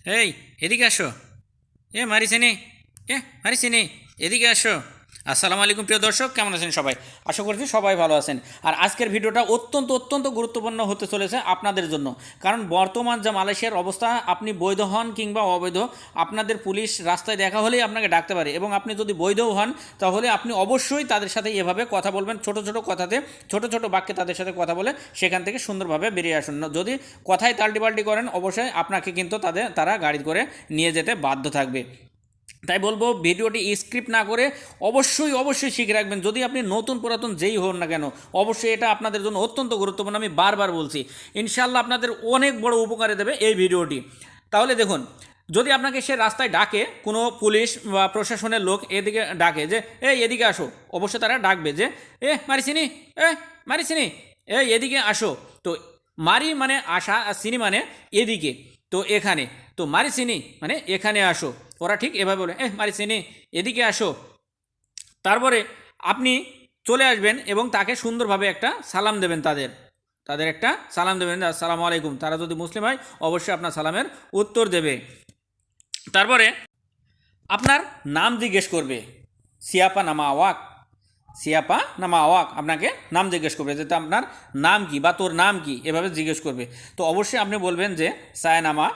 এই, এদিকে আসো। মারিসিনি, মারিসিনি, এদিকে আসো। আসসালামু আলাইকুম প্রিয় দর্শক, কেমন আছেন সবাই? আশা করছি সবাই ভালো আছেন। আর আজকের ভিডিওটা অত্যন্ত অত্যন্ত গুরুত্বপূর্ণ হতে চলেছে আপনাদের জন্য। কারণ বর্তমান যে মালয়েশিয়ার অবস্থা, আপনি বৈধ হন কিংবা অবৈধ, আপনাদের পুলিশ রাস্তায় দেখা হলেই আপনাকে ডাকতে পারে। এবং আপনি যদি বৈধও হন, তাহলে আপনি অবশ্যই তাদের সাথে এভাবে কথা বলবেন, ছোট ছোট কথাতে, ছোট ছোট বাক্যে তাদের সাথে কথা বলে সেখান থেকে সুন্দরভাবে বেরিয়ে আসুন। যদি কথায় তাল্টিপাল্টি করেন, অবশ্যই আপনাকে কিন্তু তারা গাড়ি করে নিয়ে যেতে বাধ্য থাকবে। তাই বলবো, ভিডিওটি স্ক্রিপ্ট না করে অবশ্যই অবশ্যই শিখে রাখবেন। যদি আপনি নতুন পুরাতন যেই হন না কেন, অবশ্যই এটা আপনাদের জন্য অত্যন্ত গুরুত্বপূর্ণ। আমি বারবার বলছি, ইনশাল্লাহ আপনাদের অনেক বড় উপকারে দেবে এই ভিডিওটি। তাহলে দেখুন, যদি আপনাকে সে রাস্তায় ডাকে, কোনো পুলিশ বা প্রশাসনের লোক এদিকে ডাকে যে এদিকে আসো, অবশ্যই তারা ডাকবে যে মারিসিনি, মারিসিনি, এদিকে আসো। তো মারি মানে আসা, আর সিনি মানে এদিকে। তো এখানে, তো মারিসিনি মানে এখানে আসো। ওরা ঠিক এভাবে বলে, মারিসিনি, এদিকে আসো। তারপরে আপনি চলে আসবেন এবং তাকে সুন্দরভাবে একটা সালাম দেবেন। তাদের একটা সালাম দেবেন, আসসালামু আলাইকুম। তারা যদি মুসলিম হয়, অবশ্যই আপনার সালামের উত্তর দেবে। তারপরে আপনার নাম জিজ্ঞেস করবে, সিয়াপা নামা আওয়াক, সিয়াপা নামা আওয়াক, আপনাকে নাম জিজ্ঞেস করবে যে আপনার নাম কি বা তোর নাম কি, এভাবে জিজ্ঞেস করবে। তো অবশ্যই আপনি বলবেন যে সায়নামা,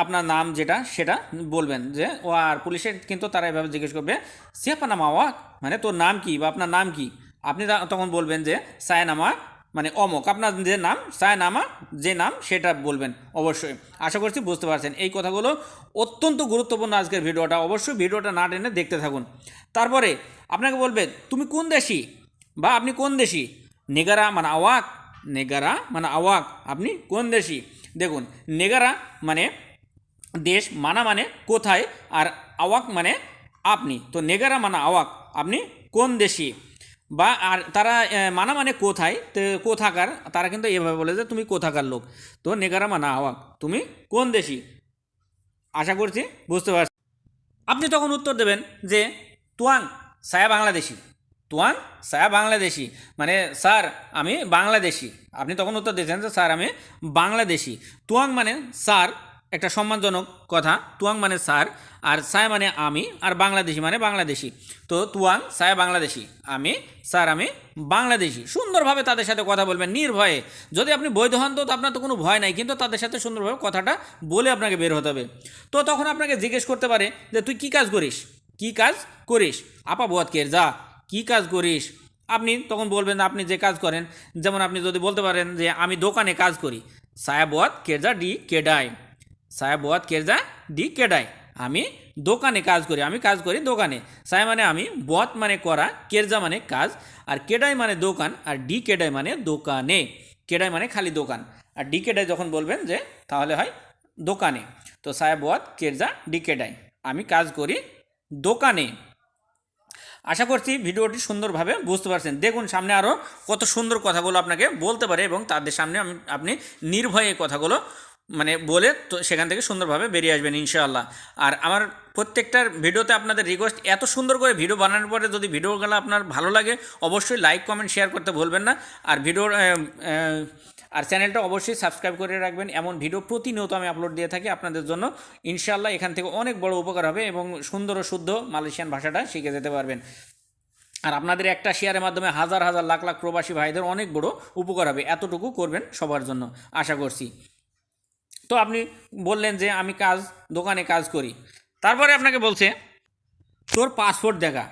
আপনার নাম যেটা সেটা বলবেন যে ও। আর পুলিশের কিন্তু তারা এভাবে জিজ্ঞেস করবে, সিয়াপা নামা আওয়াক, মানে তোর নাম কি বা আপনার নাম কি। আপনি তখন বলবেন যে সায়নামা মানে অমক, আপনার যে নাম সায়নামা, যে নাম সেটা বলবেন অবশ্যই। আশা করছি বুঝতে পারছেন এই কথাগুলো। অত্যন্ত গুরুত্বপূর্ণ আজকের ভিডিওটা, অবশ্যই ভিডিওটা না টেনে দেখতে থাকুন। তারপরে আপনাকে বলবে তুমি কোন দেশি বা আপনি কোন দেশি। নেগারা মানে আওয়াক, নেগারা মানে আওয়াক, আপনি কোন দেশি। দেখুন, নেগারা মানে দেশ, মানা মানে কোথায়, আর আওয়াক মানে আপনি। তো নেগারা মানে আওয়াক, আপনি কোন দেশি। বা আর তারা মানা মানে কোথায়, তো কোথাকার, তারা কিন্তু এভাবে বলে যে তুমি কোথাকার লোক। তো নেগারা মানে আওয়াক, তুমি কোন দেশি। আশা করছি বুঝতে পারছি। আপনি তখন উত্তর দেবেন যে তুয়াং, সায়া বাংলাদেশি। তুয়াং, সায়া বাংলাদেশি মানে স্যার আমি বাংলাদেশি। আপনি তখন উত্তর দিয়েছেন যে স্যার আমি বাংলাদেশি। তুয়াং মানে স্যার, একটা সম্মানজনক কথা। তুয়াং মানে স্যার, আর সায়া মানে আমি, আর বাংলাদেশি মানে বাংলাদেশি। তো তুয়াং সায়া বাংলাদেশি, আমি স্যার আমি বাংলাদেশি। সুন্দরভাবে তাদের সাথে কথা বলবেন নির্ভয়ে। যদি আপনি বৈধ হন তো আপনার তো কোনো ভয় নাই, কিন্তু তাদের সাথে সুন্দরভাবে কথাটা বলে আপনাকে বের হতে হবে। তো তখন আপনাকে জিজ্ঞেস করতে পারে যে তুই কী কাজ করিস, কী কাজ করিস। আপা বোয়াত কের যা, কী কাজ করিস। আপনি তখন বলবেন আপনি যে কাজ করেন। যেমন আপনি যদি বলতে পারেন যে আমি দোকানে কাজ করি, সায়া বোয়াত কেরজা ডি কেডায়, সায়া বোয়াত কেরজা ডি কেডায়, আমি দোকানে কাজ করি, আমি কাজ করি দোকানে। সায়া মানে আমি, বোয়াত মানে করা, কেরজা মানে কাজ, আর কেডাই মানে দোকান, আর ডি কেডাই মানে দোকানে। কেডাই মানে খালি দোকান, আর ডি কেডাই যখন বলবেন যে তাহলে হয় দোকানে। তো সায়া বোয়াত কেরজা ডি কেডাই, আমি কাজ করি দোকানে। আশা করছি ভিডিওটি সুন্দরভাবে বুঝতে পারছেন। দেখুন সামনে আরও কত সুন্দর কথাগুলো আপনাকে বলতে পারে, এবং তাদের সামনে আপনি নির্ভয়ে কথাগুলো মানে বলে তো সেখান থেকে সুন্দরভাবে বেরিয়ে আসবেন ইনশাআল্লাহ। আর আমার প্রত্যেকটার ভিডিওতে আপনাদের রিকোয়েস্ট, এত সুন্দর করে ভিডিও বানানোর পরে যদি ভিডিওগুলো আপনার ভালো লাগে, অবশ্যই লাইক কমেন্ট শেয়ার করতে ভুলবেন না। আর ভিডিওর আর চ্যানেলটা অবশ্যই সাবস্ক্রাইব করে রাখবেন। এমন ভিডিও প্রতিনিয়ত আমি আপলোড দিয়ে থাকি আপনাদের জন্য। ইনশাআল্লাহ এখান থেকে অনেক বড় উপকার হবে এবং সুন্দর ও শুদ্ধ মালয়েশিয়ান ভাষাটা শিখে যেতে পারবেন। আর আপনাদের একটা শেয়ারের মাধ্যমে হাজার হাজার লাখ লাখ প্রবাসী ভাইদের অনেক বড় উপকার হবে। এতটুকু করবেন সবার জন্য, আশা করছি। তো আপনি বললেন যে আমি দোকানে কাজ করি। তারপরে আপনাকে বলছে তোর পাসপোর্ট দেখা।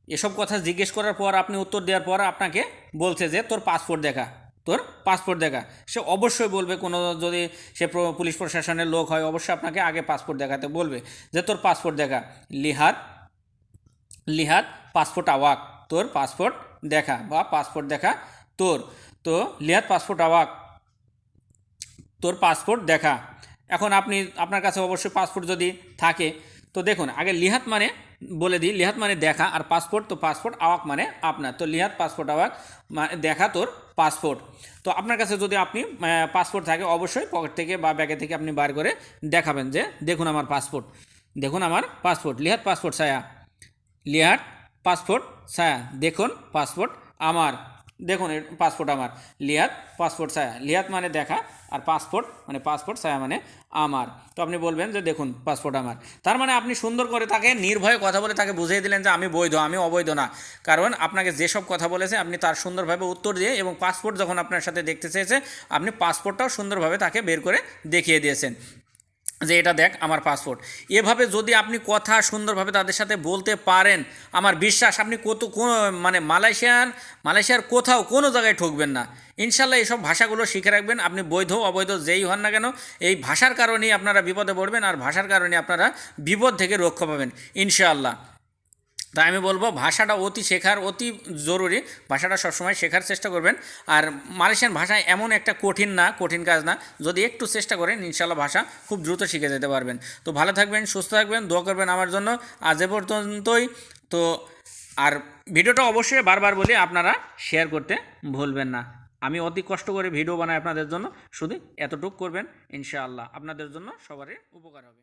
এসব কথা জিজ্ঞেস করার পর, আপনি উত্তর দেওয়ার পর আপনাকে বলছে যে তোর পাসপোর্ট দেখা, তোর পাসপোর্ট দেখা। সে অবশ্যই বলবে, কোনো যদি সে পুলিশ প্রশাসনের লোক হয়, অবশ্যই আপনাকে আগে পাসপোর্ট দেখাতে বলবে যে তোর পাসপোর্ট দেখা। লিহাত, লিহাত পাসপোর্ট আওয়াক, তোর পাসপোর্ট দেখা বা পাসপোর্ট দেখা তোর। তো লিহাত পাসপোর্ট আওয়াক, তোর পাসপোর্ট দেখা। এখন আপনার কাছে অবশ্যই পাসপোর্ট যদি থাকে, তো দেখুন আগে লিহাত মানে বলে দিই, লিহাত মানে দেখা, আর পাসপোর্ট, তো পাসপোর্ট আওয়াক মানে আপনার। তো লিহাত পাসপোর্ট আওয়াক মানে দেখা তোর পাসপোর্ট। তো আপনার কাছে যদি আপনি পাসপোর্ট থাকে, অবশ্যই পকেট থেকে বা ব্যাগে থেকে আপনি বার করে দেখাবেন যে দেখুন আমার পাসপোর্ট, দেখুন আমার পাসপোর্ট। লিহাত পাসপোর্ট ছায়া, লিহাত পাসপোর্ট ছায়া, দেখুন পাসপোর্ট আমার, দেখুন পাসপোর্ট আমার। লিহাত পাসপোর্ট ছায়া, লিহাত মানে দেখা, আর পাসপোর্ট মানে পাসপোর্ট ছায়া মানে আমার। তো আপনি বলবেন যে দেখুন পাসপোর্ট আমার, তার মানে আপনি সুন্দর করে তাকে নির্ভয়ে কথা বলে তাকে বুঝিয়ে দিলেন যে আমি বৈধ, আমি অবৈধ না। কারণ আপনাকে যেসব কথা বলেছে আপনি তার সুন্দরভাবে উত্তর দিয়ে, এবং পাসপোর্ট যখন আপনার সাথে দেখতে চেয়েছে আপনি পাসপোর্টটাও সুন্দরভাবে তাকে বের করে দেখিয়ে দিয়েছেন যে এটা দেখ আমার পাসপোর্ট। এভাবে যদি আপনি কথা সুন্দরভাবে তাদের সাথে বলতে পারেন, আমার বিশ্বাস আপনি মানে মালয়েশিয়ার কোথাও কোনো জায়গায় ঠকবেন না ইনশাল্লাহ। এইসব ভাষাগুলো শিখে রাখবেন, আপনি বৈধ অবৈধ যেই হন না কেন, এই ভাষার কারণেই আপনারা বিপদে পড়বেন, আর ভাষার কারণে আপনারা বিপদ থেকে রক্ষা পাবেন ইনশাআল্লাহ। তাই আমি বলবো ভাষাটা শেখার অতি জরুরি, ভাষাটা সবসময় শেখার চেষ্টা করবেন। আর মালয়েশিয়ান ভাষা এমন একটা কঠিন কাজ না, যদি একটু চেষ্টা করেন ইনশাল্লাহ ভাষা খুব দ্রুত শিখে যেতে পারবেন। তো ভালো থাকবেন, সুস্থ থাকবেন, দোয়া করবেন আমার জন্য। আজ এ পর্যন্তই। তো আর ভিডিওটা অবশ্যই বারবার বলি আপনারা শেয়ার করতে ভুলবেন না। আমি অতি কষ্ট করে ভিডিও বানাই আপনাদের জন্য, শুধু এতটুকু করবেন ইনশাআল্লাহ, আপনাদের জন্য সবারই উপকার হবে।